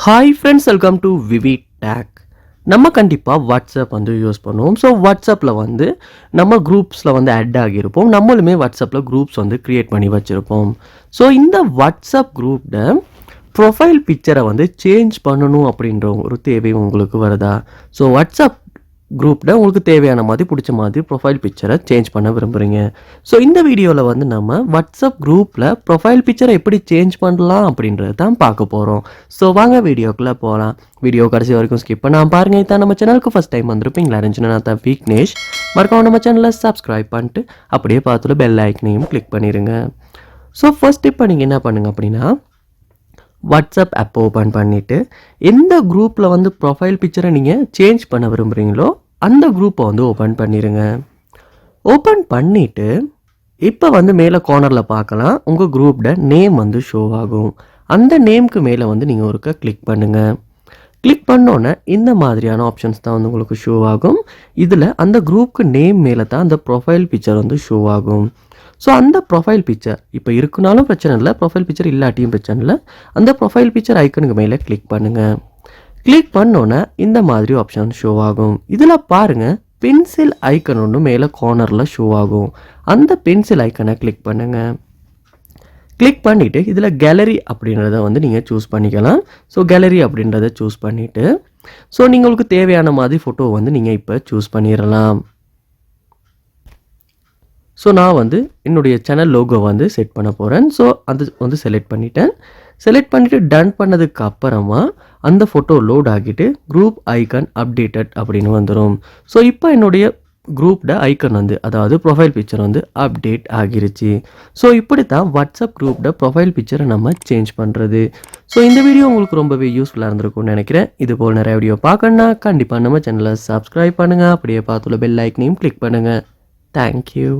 Hi friends, welcome to VV tech. நம்ம கண்டிப்பாக WhatsApp வந்து யூஸ் பண்ணுவோம். ஸோ வாட்ஸ்அப்பில் வந்து நம்ம குரூப்ஸில் வந்து ஆட் ஆகியிருப்போம். நம்மளுமே வாட்ஸ்அப்பில் குரூப்ஸ் வந்து க்ரியேட் பண்ணி வச்சுருப்போம். ஸோ இந்த வாட்ஸ்அப் குரூப்பில் ப்ரொஃபைல் பிக்சரை வந்து சேஞ்ச் பண்ணணும் அப்படின்ற ஒரு தேவை உங்களுக்கு வருதா? ஸோ வாட்ஸ்அப் குரூப்பில் உங்களுக்கு தேவையான மாதிரி பிடிச்ச மாதிரி ப்ரொஃபைல் பிக்சரை சேஞ்ச் பண்ண விரும்புகிறீங்க. ஸோ இந்த வீடியோவில் வந்து நம்ம வாட்ஸ்அப் குரூப்பில் ப்ரொஃபைல் பிக்சரை எப்படி சேஞ்ச் பண்ணலாம் அப்படின்றது தான் பார்க்க போகிறோம். ஸோ வாங்க வீடியோக்குள்ளே போகலாம். வீடியோ கடைசி வரைக்கும் ஸ்கிப் பண்ணாமல் பாருங்கள். இதான் நம்ம சேனலுக்கு ஃபஸ்ட் டைம் வந்திருப்பீங்களா இருந்துச்சுன்னா நான் தான் விக்னேஷ். மறக்காம நம்ம சேனலை சப்ஸ்கிரைப் பண்ணிட்டு அப்படியே பார்த்துட்டு பெல் ஐக்கனையும் கிளிக் பண்ணிடுங்க. ஸோ ஃபர்ஸ்ட் இப்போ நீங்கள் என்ன பண்ணுங்கள் அப்படின்னா, வாட்ஸ்அப் ஆப் ஓப்பன் பண்ணிவிட்டு எந்த குரூப்பில் வந்து ப்ரொஃபைல் பிக்சரை நீங்கள் சேஞ்ச் பண்ண விரும்புகிறீங்களோ அந்த குரூப்பை வந்து ஓப்பன் பண்ணிடுங்க. ஓப்பன் பண்ணிவிட்டு இப்போ வந்து மேலே கார்னரில் பார்க்கலாம், உங்கள் குரூப்போட நேம் வந்து ஷோ ஆகும். அந்த நேமுக்கு மேலே வந்து நீங்கள் ஒருக்கா கிளிக் பண்ணுங்கள். கிளிக் பண்ணோன்னே இந்த மாதிரியான ஆப்ஷன்ஸ் தான் வந்து உங்களுக்கு ஷோ ஆகும். இதில் அந்த குரூப்புக்கு நேம் மேலே தான் அந்த ப்ரொஃபைல் பிக்சர் வந்து ஷோ ஆகும். ஸோ அந்த ப்ரொஃபைல் பிக்சர் இப்போ இருக்குனாலும் பிரச்சனை இல்லை, ப்ரொஃபைல் பிக்சர் இல்லாட்டியும் பிரச்சனை இல்லை. அந்த ப்ரொஃபைல் பிக்சர் ஐக்கனுக்கு மேலே கிளிக் பண்ணுங்கள். கிளிக் பண்ணோன்னே இந்த மாதிரி ஆப்ஷன் ஷோ ஆகும். இதில் பாருங்கள், பென்சில் ஐக்கன் ஒன்று மேலே கார்னரில் ஷோ ஆகும். அந்த பென்சில் ஐக்கனை கிளிக் பண்ணுங்கள். கிளிக் பண்ணிவிட்டு இதில் கேலரி அப்படின்றத வந்து நீங்கள் சூஸ் பண்ணிக்கலாம். ஸோ கேலரி அப்படின்றத சூஸ் பண்ணிவிட்டு ஸோ உங்களுக்கு தேவையான மாதிரி ஃபோட்டோ வந்து நீங்கள் இப்போ சூஸ் பண்ணிடலாம். ஸோ நான் வந்து என்னுடைய சேனல் லோகோ வந்து செட் பண்ண போகிறேன். ஸோ அது வந்து செலக்ட் பண்ணிட்டேன். செலக்ட் பண்ணிவிட்டு டன் பண்ணதுக்கு அப்புறமா அந்த ஃபோட்டோ லோட் ஆகிட்டு குரூப் ஐக்கன் அப்டேட்டட் அப்படின்னு வந்துடும். ஸோ இப்போ என்னுடைய குரூப்ட ஐக்கன் வந்து, அதாவது ப்ரொஃபைல் பிக்சர் வந்து அப்டேட் ஆகிருச்சு. ஸோ இப்படி தான் வாட்ஸ்அப் குரூப்ட ப்ரொஃபைல் பிக்சரை நம்ம சேஞ்ச் பண்ணுறது. ஸோ இந்த வீடியோ உங்களுக்கு ரொம்பவே யூஸ்ஃபுல்லாக இருந்திருக்கும்னு நினைக்கிறேன். இது போல் நிறைய வீடியோ பார்க்கணுன்னா கண்டிப்பாக நம்ம சேனலை சப்ஸ்கிரைப் பண்ணுங்கள். அப்படியே பார்த்துள்ள பெல் ஐக்கனையும் கிளிக் பண்ணுங்கள். தேங்க்யூ.